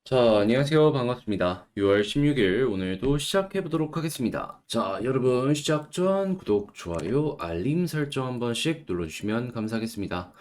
자, 안녕하세요. 반갑습니다. 6월 16일 오늘도 시작해 보도록 하겠습니다. 자, 여러분 시작 전 구독, 좋아요, 알림 설정 한 번씩 눌러주시면 감사하겠습니다.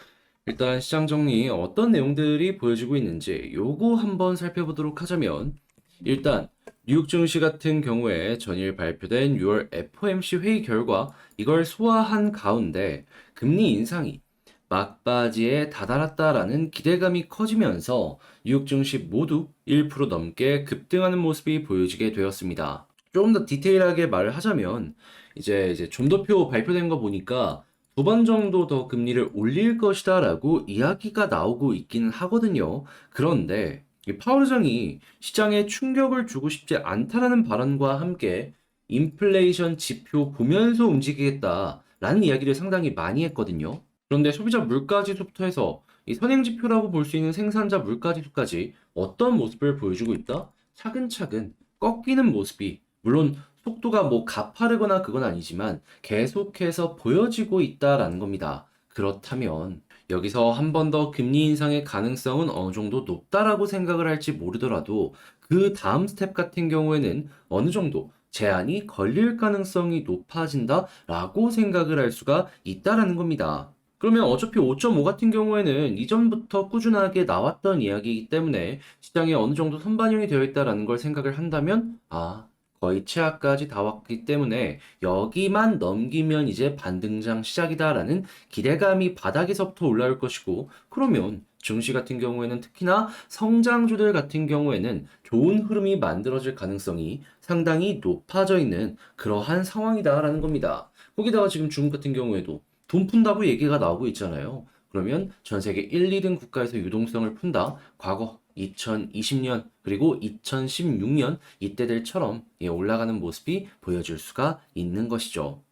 일단 시장 정리 어떤 내용들이 보여지고 있는지 요거 한번 살펴보도록 하자면 일단 뉴욕 증시 같은 경우에 전일 발표된 6월 FOMC 회의 결과 이걸 소화한 가운데 금리 인상이 막바지에 다다랐다라는 기대감이 커지면서 뉴욕 증시 모두 1% 넘게 급등하는 모습이 보여지게 되었습니다. 조금 더 디테일하게 말을 하자면 이제 존도표 발표된 거 보니까 두 번 정도 더 금리를 올릴 것이다라고 이야기가 나오고 있기는 하거든요. 그런데 이 파월 의장이 시장에 충격을 주고 싶지 않다라는 발언과 함께 인플레이션 지표 보면서 움직이겠다라는 이야기를 상당히 많이 했거든요. 그런데 소비자 물가지수부터 해서 이 선행지표라고 볼 수 있는 생산자 물가지수까지 어떤 모습을 보여주고 있다? 차근차근 꺾이는 모습이 물론 속도가 뭐 가파르거나 그건 아니지만 계속해서 보여지고 있다라는 겁니다. 그렇다면 여기서 한 번 더 금리 인상의 가능성은 어느 정도 높다라고 생각을 할지 모르더라도 그 다음 스텝 같은 경우에는 어느 정도 제한이 걸릴 가능성이 높아진다라고 생각을 할 수가 있다라는 겁니다. 그러면 어차피 5.5 같은 경우에는 이전부터 꾸준하게 나왔던 이야기이기 때문에 시장에 어느 정도 선반영이 되어 있다라는 걸 생각을 한다면, 거의 최하까지 다 왔기 때문에 여기만 넘기면 이제 반등장 시작이다라는 기대감이 바닥에서부터 올라올 것이고, 그러면 증시 같은 경우에는 특히나 성장주들 같은 경우에는 좋은 흐름이 만들어질 가능성이 상당히 높아져 있는 그러한 상황이다라는 겁니다. 거기다가 지금 중국 같은 경우에도 돈 푼다고 얘기가 나오고 있잖아요. 그러면 전 세계 1, 2등 국가에서 유동성을 푼다. 과거 2020년 그리고 2016년 이때들처럼 올라가는 모습이 보여줄 수가 있는 것이죠.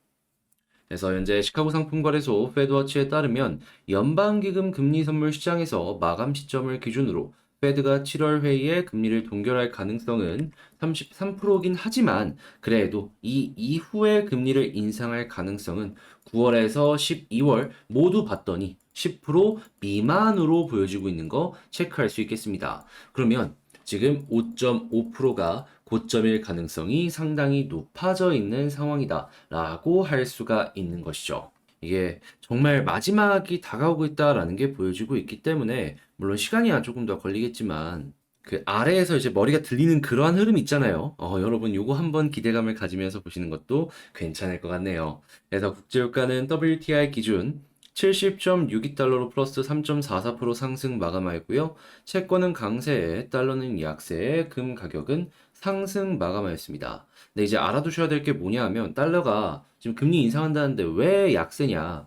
그래서 현재 시카고 상품거래소 페드워치에 따르면 연방기금 금리 선물 시장에서 마감 시점을 기준으로 페드가 7월 회의에 금리를 동결할 가능성은 33%긴 하지만 그래도 이 이후에 금리를 인상할 가능성은 9월에서 12월 모두 봤더니 10% 미만으로 보여지고 있는 거 체크할 수 있겠습니다. 그러면 지금 5.5%가 고점일 가능성이 상당히 높아져 있는 상황이다 라고 할 수가 있는 것이죠. 이게 정말 마지막이 다가오고 있다라는 게 보여지고 있기 때문에 물론 시간이 조금 더 걸리겠지만 그 아래에서 이제 머리가 들리는 그러한 흐름 있잖아요. 여러분 요거 한번 기대감을 가지면서 보시는 것도 괜찮을 것 같네요. 그래서 국제유가는 WTI 기준 70.62달러로 플러스 3.44% 상승 마감하였고요. 채권은 강세에 달러는 약세에 금 가격은 상승 마감하였습니다. 근데 이제 알아두셔야 될 게 뭐냐 하면 달러가 지금 금리 인상한다는데 왜 약세냐?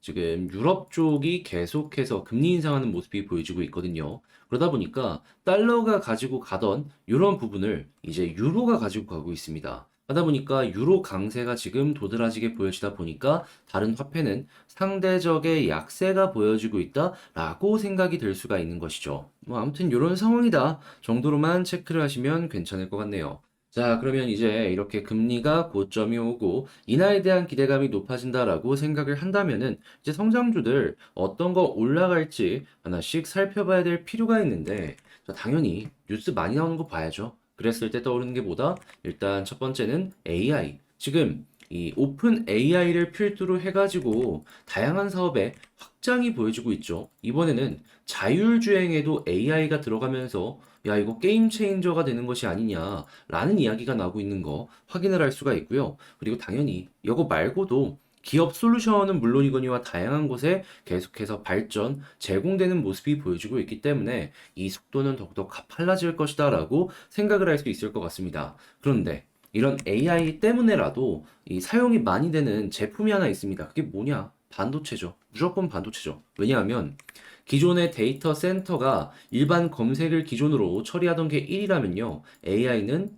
지금 유럽 쪽이 계속해서 금리 인상하는 모습이 보여지고 있거든요. 그러다 보니까 달러가 가지고 가던 이런 부분을 이제 유로가 가지고 가고 있습니다. 하다 보니까 유로 강세가 지금 도드라지게 보여지다 보니까 다른 화폐는 상대적의 약세가 보여지고 있다라고 생각이 들 수가 있는 것이죠. 뭐 아무튼 이런 상황이다 정도로만 체크를 하시면 괜찮을 것 같네요. 자, 그러면 이제 이렇게 금리가 고점이 오고 인하에 대한 기대감이 높아진다라고 생각을 한다면은 이제 성장주들 어떤 거 올라갈지 하나씩 살펴봐야 될 필요가 있는데 자, 당연히 뉴스 많이 나오는 거 봐야죠. 그랬을 때 떠오르는 게 뭐다? 일단 첫 번째는 AI. 지금 이 오픈 AI를 필두로 해가지고 다양한 사업에 확장이 보여지고 있죠. 이번에는 자율주행에도 AI가 들어가면서 야, 이거 게임 체인저가 되는 것이 아니냐라는 이야기가 나오고 있는 거 확인을 할 수가 있고요. 그리고 당연히 이거 말고도 기업 솔루션은 물론이거니와 다양한 곳에 계속해서 발전, 제공되는 모습이 보여지고 있기 때문에 이 속도는 더욱더 가팔라질 것이다라고 생각을 할 수 있을 것 같습니다. 그런데 이런 AI 때문에라도 이 사용이 많이 되는 제품이 하나 있습니다. 그게 뭐냐? 반도체죠. 무조건 반도체죠. 왜냐하면 기존의 데이터 센터가 일반 검색을 기준으로 처리하던 게 1이라면요. AI는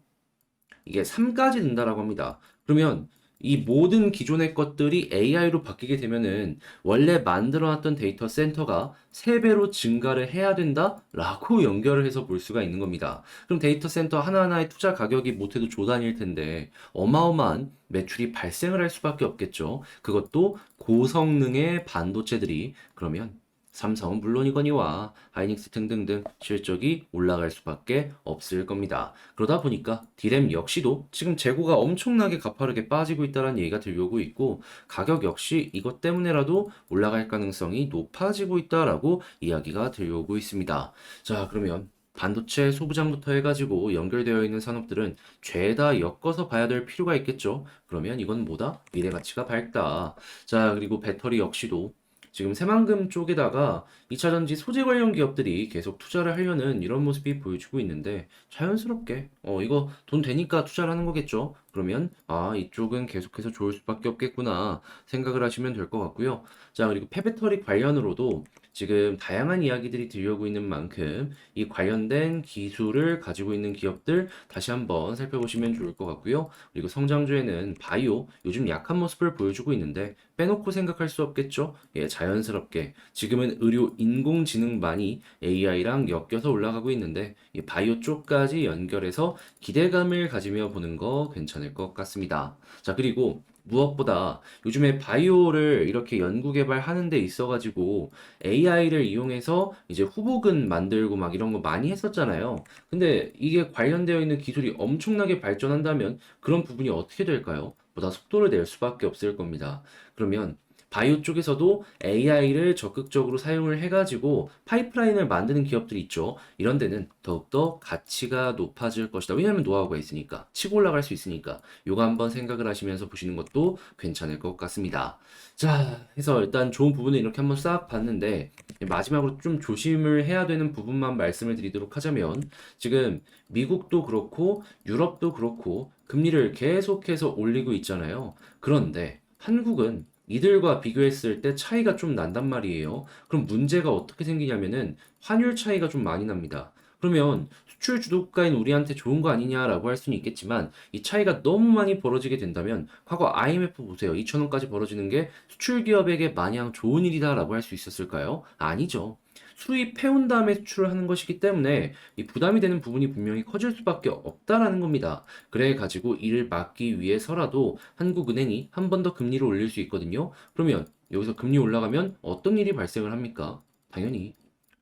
이게 3까지 된다라고 합니다. 그러면 이 모든 기존의 것들이 AI로 바뀌게 되면은 원래 만들어놨던 데이터 센터가 3배로 증가를 해야 된다라고 연결을 해서 볼 수가 있는 겁니다. 그럼 데이터 센터 하나하나의 투자 가격이 못해도 조 단위일 텐데 어마어마한 매출이 발생을 할 수밖에 없겠죠. 그것도 고성능의 반도체들이 그러면 삼성은 물론이거니와 하이닉스 등등등 실적이 올라갈 수밖에 없을 겁니다. 그러다 보니까 디램 역시도 지금 재고가 엄청나게 가파르게 빠지고 있다는 얘기가 들려오고 있고 가격 역시 이것 때문에라도 올라갈 가능성이 높아지고 있다라고 이야기가 들려오고 있습니다. 자, 그러면 반도체 소부장부터 해가지고 연결되어 있는 산업들은 죄다 엮어서 봐야 될 필요가 있겠죠. 그러면 이건 뭐다? 미래 가치가 밝다. 자, 그리고 배터리 역시도 지금 새만금 쪽에다가 2차전지 소재 관련 기업들이 계속 투자를 하려는 이런 모습이 보여주고 있는데 자연스럽게 이거 돈 되니까 투자를 하는 거겠죠. 그러면 이쪽은 계속해서 좋을 수밖에 없겠구나 생각을 하시면 될 것 같고요. 자, 그리고 폐배터리 관련으로도 지금 다양한 이야기들이 들려오고 있는 만큼 이 관련된 기술을 가지고 있는 기업들 다시 한번 살펴보시면 좋을 것 같고요. 그리고 성장주에는 바이오 요즘 약한 모습을 보여주고 있는데 빼놓고 생각할 수 없겠죠? 예, 자연스럽게 지금은 의료 인공지능만이 AI랑 엮여서 올라가고 있는데 이 바이오 쪽까지 연결해서 기대감을 가지며 보는 거 괜찮을 것 같습니다. 자, 그리고 무엇보다 요즘에 바이오를 이렇게 연구 개발하는 데 있어가지고 AI를 이용해서 이제 후보근 만들고 막 이런 거 많이 했었잖아요. 근데 이게 관련되어 있는 기술이 엄청나게 발전한다면 그런 부분이 어떻게 될까요? 보다 속도를 낼 수밖에 없을 겁니다. 그러면 바이오 쪽에서도 AI를 적극적으로 사용을 해가지고 파이프라인을 만드는 기업들이 있죠. 이런 데는 더욱더 가치가 높아질 것이다. 왜냐하면 노하우가 있으니까, 치고 올라갈 수 있으니까. 요거 한번 생각을 하시면서 보시는 것도 괜찮을 것 같습니다. 자, 해서 일단 좋은 부분을 이렇게 한번 싹 봤는데, 마지막으로 좀 조심을 해야 되는 부분만 말씀을 드리도록 하자면, 지금 미국도 그렇고, 유럽도 그렇고, 금리를 계속해서 올리고 있잖아요. 그런데 한국은 이들과 비교했을 때 차이가 좀 난단 말이에요. 그럼 문제가 어떻게 생기냐면은 환율 차이가 좀 많이 납니다. 그러면 수출 주도국가인 우리한테 좋은 거 아니냐라고 할 수는 있겠지만 이 차이가 너무 많이 벌어지게 된다면 과거 IMF 보세요. 2,000원까지 벌어지는 게 수출 기업에게 마냥 좋은 일이다라고 할 수 있었을까요? 아니죠. 수입해온 다음에 수출을 하는 것이기 때문에 이 부담이 되는 부분이 분명히 커질 수밖에 없다라는 겁니다. 그래 가지고 이를 막기 위해서라도 한국은행이 한 번 더 금리를 올릴 수 있거든요. 그러면 여기서 금리 올라가면 어떤 일이 발생을 합니까? 당연히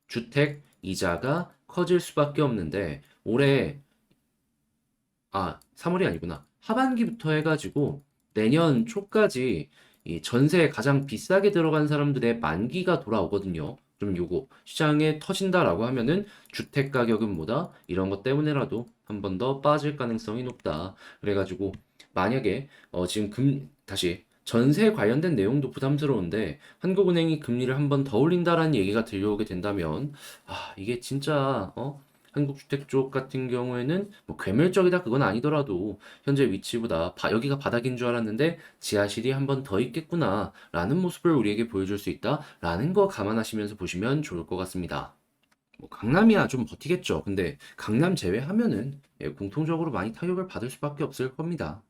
주택 이자가 커질 수밖에 없는데 올해 3월이 아니구나. 하반기부터 해가지고 내년 초까지 이 전세에 가장 비싸게 들어간 사람들의 만기가 돌아오거든요. 그럼 요거 시장에 터진다라고 하면은 주택 가격은 뭐다? 이런 것 때문에라도 한 번 더 빠질 가능성이 높다. 그래가지고 만약에 지금 다시 전세 관련된 내용도 부담스러운데 한국은행이 금리를 한 번 더 올린다라는 얘기가 들려오게 된다면 이게 진짜 한국주택 쪽 같은 경우에는 뭐 괴멸적이다 그건 아니더라도 현재 위치보다 여기가 바닥인 줄 알았는데 지하실이 한 번 더 있겠구나 라는 모습을 우리에게 보여줄 수 있다 라는 거 감안하시면서 보시면 좋을 것 같습니다. 뭐 강남이야 좀 버티겠죠. 근데 강남 제외하면은 공통적으로 많이 타격을 받을 수밖에 없을 겁니다.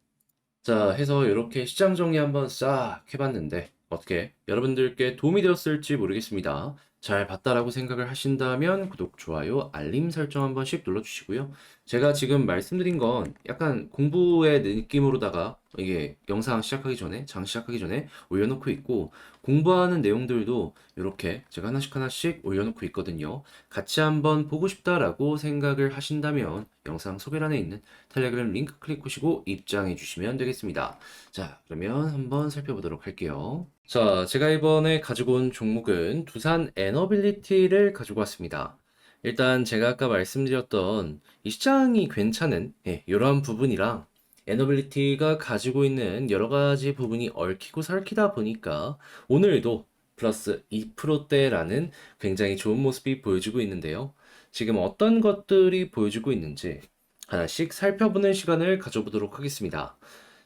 자, 해서 이렇게 시장 정리 한번 싹 해봤는데 어떻게 여러분들께 도움이 되었을지 모르겠습니다. 잘 봤다라고 생각을 하신다면 구독, 좋아요, 알림 설정 한 번씩 눌러주시고요. 제가 지금 말씀드린 건 약간 공부의 느낌으로다가 이게 영상 시작하기 전에, 장 시작하기 전에 올려놓고 있고 공부하는 내용들도 이렇게 제가 하나씩 하나씩 올려놓고 있거든요. 같이 한번 보고 싶다라고 생각을 하신다면 영상 소개란에 있는 텔레그램 링크 클릭하시고 입장해 주시면 되겠습니다. 자, 그러면 한번 살펴보도록 할게요. 자, 제가 이번에 가지고 온 종목은 두산 에너빌리티를 가지고 왔습니다. 일단 제가 아까 말씀드렸던 이 시장이 괜찮은 이런 부분이랑 에너빌리티가 가지고 있는 여러 가지 부분이 얽히고 설키다 보니까 오늘도 플러스 2%대라는 굉장히 좋은 모습이 보여주고 있는데요. 지금 어떤 것들이 보여주고 있는지 하나씩 살펴보는 시간을 가져보도록 하겠습니다.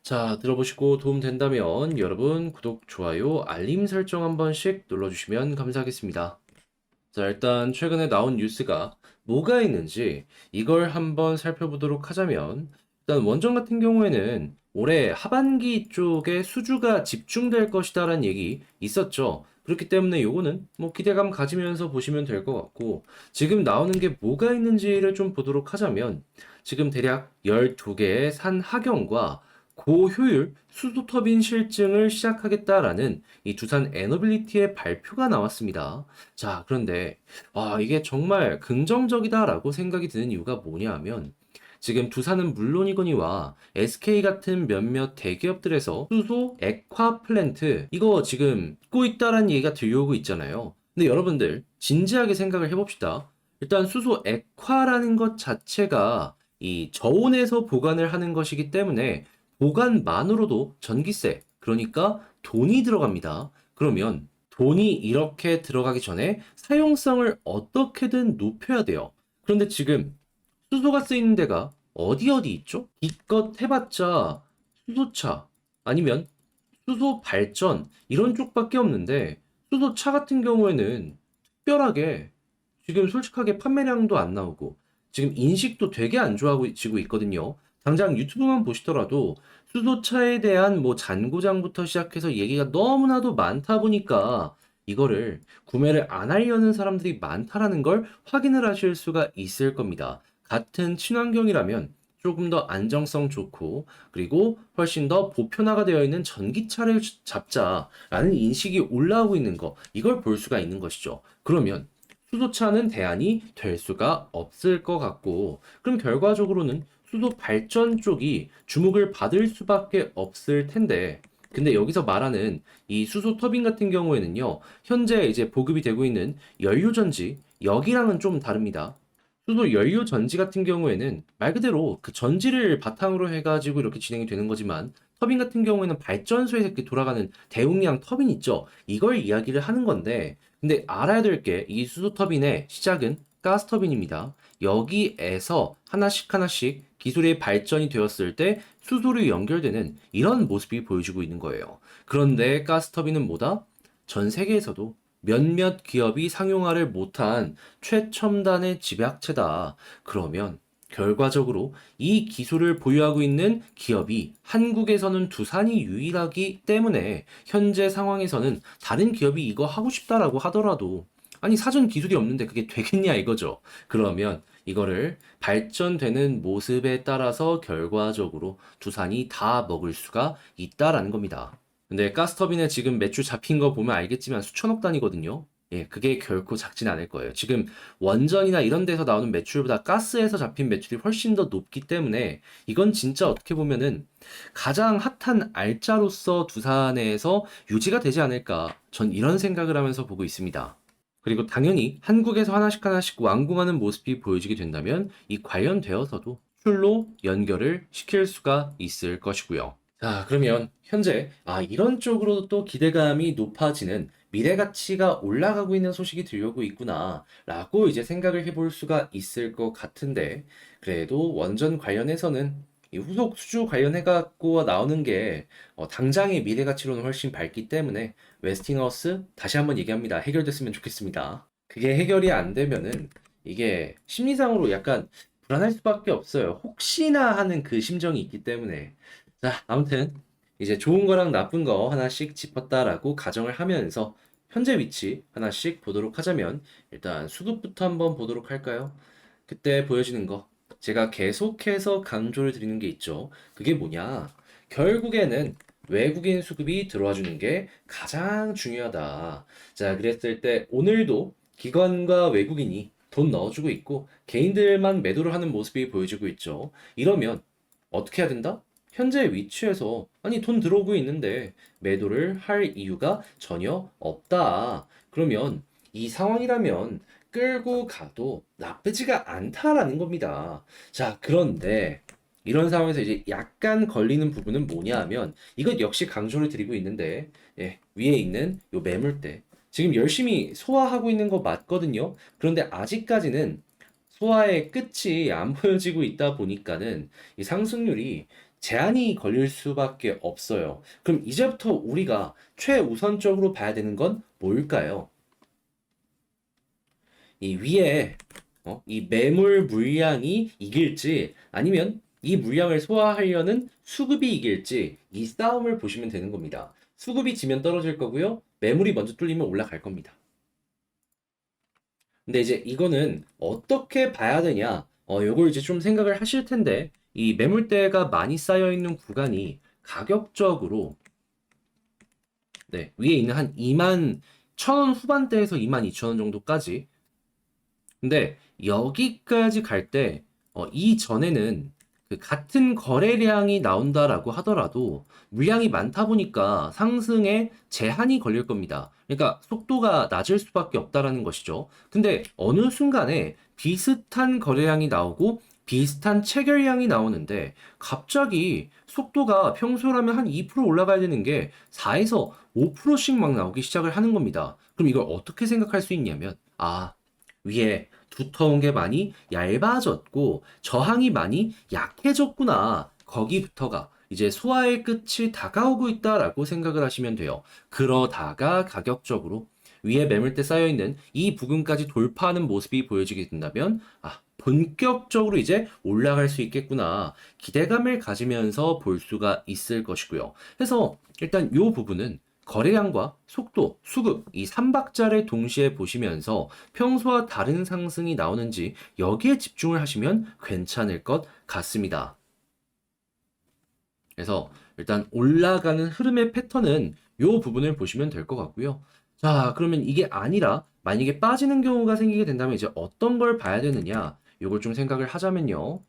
자, 들어보시고 도움 된다면 여러분 구독, 좋아요, 알림 설정 한 번씩 눌러주시면 감사하겠습니다. 자, 일단 최근에 나온 뉴스가 뭐가 있는지 이걸 한번 살펴보도록 하자면 일단 원전 같은 경우에는 올해 하반기 쪽에 수주가 집중될 것이다라는 얘기 있었죠. 그렇기 때문에 요거는 뭐 기대감 가지면서 보시면 될 것 같고 지금 나오는 게 뭐가 있는지를 좀 보도록 하자면 지금 대략 12개의 산하경과 고효율 수소 터빈 실증을 시작하겠다라는 이 두산 에너빌리티의 발표가 나왔습니다. 자, 그런데 이게 정말 긍정적이다라고 생각이 드는 이유가 뭐냐 하면 지금 두산은 물론이거니와 SK 같은 몇몇 대기업들에서 수소 액화 플랜트 이거 지금 짓고 있다라는 얘기가 들려오고 있잖아요. 근데 여러분들 진지하게 생각을 해봅시다. 일단 수소 액화라는 것 자체가 이 저온에서 보관을 하는 것이기 때문에 보관만으로도 전기세, 그러니까 돈이 들어갑니다. 그러면 돈이 이렇게 들어가기 전에 사용성을 어떻게든 높여야 돼요. 그런데 지금 수소가 쓰이는 데가 어디 있죠? 기껏 해봤자 수소차 아니면 수소 발전 이런 쪽밖에 없는데 수소차 같은 경우에는 특별하게 지금 솔직하게 판매량도 안 나오고 지금 인식도 되게 안 좋아지고 있거든요. 당장 유튜브만 보시더라도 수소차에 대한 뭐 잔고장부터 시작해서 얘기가 너무나도 많다 보니까 이거를 구매를 안 하려는 사람들이 많다라는 걸 확인을 하실 수가 있을 겁니다. 같은 친환경이라면 조금 더 안정성 좋고 그리고 훨씬 더 보편화가 되어 있는 전기차를 잡자라는 인식이 올라오고 있는 거 이걸 볼 수가 있는 것이죠. 그러면 수소차는 대안이 될 수가 없을 것 같고 그럼 결과적으로는 수소 발전 쪽이 주목을 받을 수밖에 없을 텐데 근데 여기서 말하는 이 수소 터빈 같은 경우에는요 현재 이제 보급이 되고 있는 연료전지 여기랑은 좀 다릅니다. 수소 연료 전지 같은 경우에는 말 그대로 그 전지를 바탕으로 해가지고 이렇게 진행이 되는 거지만 터빈 같은 경우에는 발전소에서 이렇게 돌아가는 대용량 터빈 있죠. 이걸 이야기를 하는 건데 근데 알아야 될 게 이 수소 터빈의 시작은 가스 터빈입니다. 여기에서 하나씩 기술이 발전이 되었을 때 수소로 연결되는 이런 모습이 보여지고 있는 거예요. 그런데 가스 터빈은 뭐다? 전 세계에서도 몇몇 기업이 상용화를 못한 최첨단의 집약체다. 그러면 결과적으로 이 기술을 보유하고 있는 기업이 한국에서는 두산이 유일하기 때문에 현재 상황에서는 다른 기업이 이거 하고 싶다라고 하더라도 아니 사전 기술이 없는데 그게 되겠냐 이거죠. 그러면 이거를 발전되는 모습에 따라서 결과적으로 두산이 다 먹을 수가 있다라는 겁니다. 근데 가스터빈에 지금 매출 잡힌 거 보면 알겠지만 수천억 단위거든요. 예, 그게 결코 작진 않을 거예요. 지금 원전이나 이런 데서 나오는 매출보다 가스에서 잡힌 매출이 훨씬 더 높기 때문에 이건 진짜 어떻게 보면은 가장 핫한 알짜로서 두산에서 유지가 되지 않을까. 전 이런 생각을 하면서 보고 있습니다. 그리고 당연히 한국에서 하나씩 완공하는 모습이 보여지게 된다면 이 관련되어서도 출로 연결을 시킬 수가 있을 것이고요. 자, 그러면 현재 이런 쪽으로 또 기대감이 높아지는 미래 가치가 올라가고 있는 소식이 들려오고 있구나라고 이제 생각을 해볼 수가 있을 것 같은데 그래도 원전 관련해서는 이 후속 수주 관련해 갖고 나오는 게 당장의 미래 가치로는 훨씬 밝기 때문에 웨스팅하우스 다시 한번 얘기합니다. 해결됐으면 좋겠습니다. 그게 해결이 안 되면은 이게 심리상으로 약간 불안할 수밖에 없어요. 혹시나 하는 그 심정이 있기 때문에. 자, 아무튼 이제 좋은 거랑 나쁜 거 하나씩 짚었다라고 가정을 하면서 현재 위치 하나씩 보도록 하자면 일단 수급부터 한번 보도록 할까요? 그때 보여지는 거 제가 계속해서 강조를 드리는 게 있죠. 그게 뭐냐? 결국에는 외국인 수급이 들어와 주는 게 가장 중요하다. 자, 그랬을 때 오늘도 기관과 외국인이 돈 넣어주고 있고 개인들만 매도를 하는 모습이 보여지고 있죠. 이러면 어떻게 해야 된다? 현재 위치에서 아니 돈 들어오고 있는데 매도를 할 이유가 전혀 없다. 그러면 이 상황이라면 끌고 가도 나쁘지가 않다라는 겁니다. 자, 그런데 이런 상황에서 이제 약간 걸리는 부분은 뭐냐 하면 이것 역시 강조를 드리고 있는데 예, 위에 있는 요 매물대 지금 열심히 소화하고 있는 거 맞거든요. 그런데 아직까지는 소화의 끝이 안 보여지고 있다 보니까는 이 상승률이 제한이 걸릴 수밖에 없어요. 그럼 이제부터 우리가 최우선적으로 봐야 되는 건 뭘까요? 이 위에 이 매물 물량이 이길지 아니면 이 물량을 소화하려는 수급이 이길지 이 싸움을 보시면 되는 겁니다. 수급이 지면 떨어질 거고요. 매물이 먼저 뚫리면 올라갈 겁니다. 근데 이제 이거는 어떻게 봐야 되냐? 요걸 이제 좀 생각을 하실 텐데, 이 매물대가 많이 쌓여 있는 구간이 가격적으로 네, 위에 있는 한 2만 1,000원 후반대에서 2만 2천원 정도까지. 근데 여기까지 갈 때, 이전에는 그 같은 거래량이 나온다라고 하더라도 물량이 많다 보니까 상승에 제한이 걸릴 겁니다. 그러니까 속도가 낮을 수밖에 없다라는 것이죠. 근데 어느 순간에 비슷한 거래량이 나오고 비슷한 체결량이 나오는데 갑자기 속도가 평소라면 한 2% 올라가야 되는 게 4에서 5%씩 막 나오기 시작을 하는 겁니다. 그럼 이걸 어떻게 생각할 수 있냐면, 위에 두터운 게 많이 얇아졌고 저항이 많이 약해졌구나. 거기부터가 이제 소화의 끝이 다가오고 있다라고 생각을 하시면 돼요. 그러다가 가격적으로 위에 매물대 쌓여있는 이 부분까지 돌파하는 모습이 보여지게 된다면, 본격적으로 이제 올라갈 수 있겠구나. 기대감을 가지면서 볼 수가 있을 것이고요. 그래서 일단 이 부분은 거래량과 속도, 수급, 이 3박자를 동시에 보시면서 평소와 다른 상승이 나오는지 여기에 집중을 하시면 괜찮을 것 같습니다. 그래서 일단 올라가는 흐름의 패턴은 이 부분을 보시면 될 것 같고요. 자, 그러면 이게 아니라 만약에 빠지는 경우가 생기게 된다면 이제 어떤 걸 봐야 되느냐? 이걸 좀 생각을 하자면요.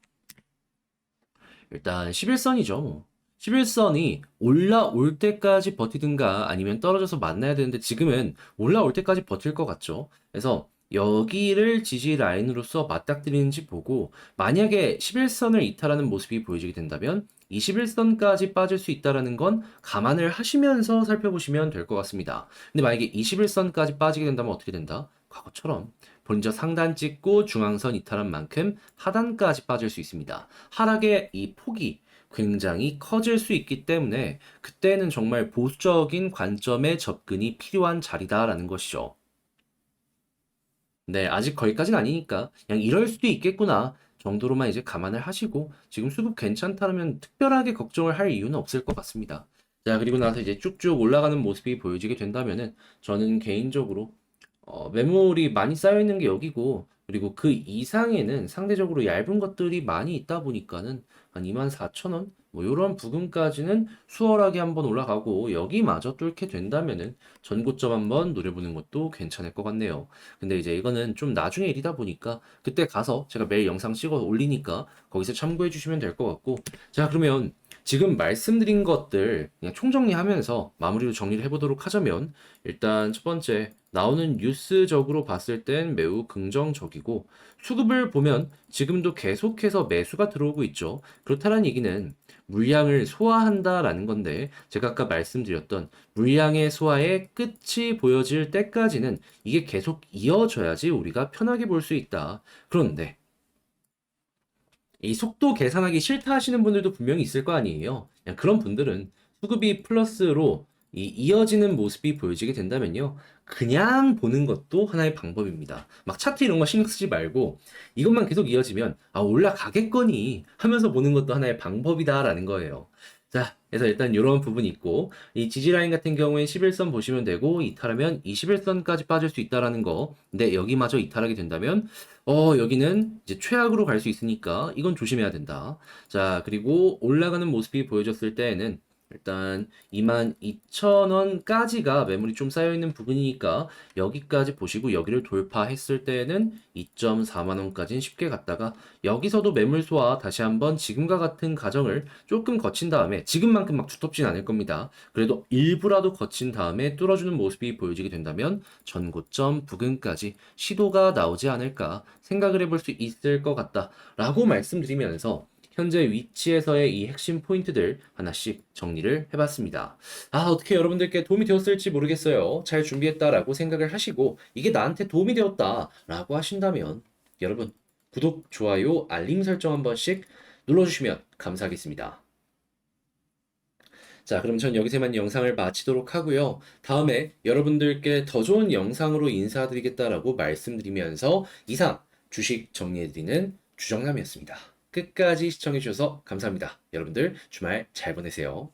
일단 11선이죠. 11선이 올라올 때까지 버티든가 아니면 떨어져서 만나야 되는데 지금은 올라올 때까지 버틸 것 같죠. 그래서 여기를 지지 라인으로서 맞닥뜨리는지 보고 만약에 11선을 이탈하는 모습이 보여지게 된다면 21선까지 빠질 수 있다는 건 감안을 하시면서 살펴보시면 될 것 같습니다. 근데 만약에 21선까지 빠지게 된다면 어떻게 된다? 과거처럼 본저 상단 찍고 중앙선 이탈한 만큼 하단까지 빠질 수 있습니다. 하락의 이 폭이 굉장히 커질 수 있기 때문에 그때는 정말 보수적인 관점의 접근이 필요한 자리다라는 것이죠. 네, 아직 거기까지는 아니니까 그냥 이럴 수도 있겠구나 정도로만 이제 감안을 하시고 지금 수급 괜찮다면 특별하게 걱정을 할 이유는 없을 것 같습니다. 자, 그리고 나서 이제 쭉쭉 올라가는 모습이 보여지게 된다면은 저는 개인적으로 매물이 많이 쌓여 있는 게 여기고, 그리고 그 이상에는 상대적으로 얇은 것들이 많이 있다 보니까는 한 24,000원? 뭐, 요런 부분까지는 수월하게 한번 올라가고, 여기마저 뚫게 된다면은 전고점 한번 노려보는 것도 괜찮을 것 같네요. 근데 이제 이거는 좀 나중에 일이다 보니까, 그때 가서 제가 매일 영상 찍어 올리니까, 거기서 참고해 주시면 될 것 같고, 자, 그러면 지금 말씀드린 것들 그냥 총정리하면서 마무리로 정리를 해보도록 하자면, 일단 첫 번째, 나오는 뉴스적으로 봤을 땐 매우 긍정적이고 수급을 보면 지금도 계속해서 매수가 들어오고 있죠. 그렇다는 얘기는 물량을 소화한다라는 건데 제가 아까 말씀드렸던 물량의 소화의 끝이 보여질 때까지는 이게 계속 이어져야지 우리가 편하게 볼 수 있다. 그런데 이 속도 계산하기 싫다 하시는 분들도 분명히 있을 거 아니에요. 그냥 그런 분들은 수급이 플러스로 이어지는 모습이 보여지게 된다면요. 그냥 보는 것도 하나의 방법입니다. 막 차트 이런 거 신경 쓰지 말고 이것만 계속 이어지면 올라가겠거니 하면서 보는 것도 하나의 방법이다라는 거예요. 자, 그래서 일단 이런 부분이 있고 이 지지라인 같은 경우엔 11선 보시면 되고 이탈하면 21선까지 빠질 수 있다라는 거. 근데 여기마저 이탈하게 된다면 여기는 이제 최악으로 갈 수 있으니까 이건 조심해야 된다. 자, 그리고 올라가는 모습이 보여졌을 때에는 일단 22,000원까지가 매물이 좀 쌓여있는 부분이니까 여기까지 보시고 여기를 돌파했을 때에는 2.4만 원까지는 쉽게 갔다가 여기서도 매물 소화 다시 한번 지금과 같은 과정을 조금 거친 다음에 지금만큼 막 두텁진 않을 겁니다. 그래도 일부라도 거친 다음에 뚫어주는 모습이 보여지게 된다면 전고점 부근까지 시도가 나오지 않을까 생각을 해볼 수 있을 것 같다라고 말씀드리면서 현재 위치에서의 이 핵심 포인트들 하나씩 정리를 해봤습니다. 어떻게 여러분들께 도움이 되었을지 모르겠어요. 잘 준비했다라고 생각을 하시고 이게 나한테 도움이 되었다라고 하신다면 여러분 구독, 좋아요, 알림 설정 한 번씩 눌러주시면 감사하겠습니다. 자, 그럼 전 여기서만 영상을 마치도록 하고요. 다음에 여러분들께 더 좋은 영상으로 인사드리겠다라고 말씀드리면서 이상 주식 정리해드리는 주정남이었습니다. 끝까지 시청해주셔서 감사합니다. 여러분들 주말 잘 보내세요.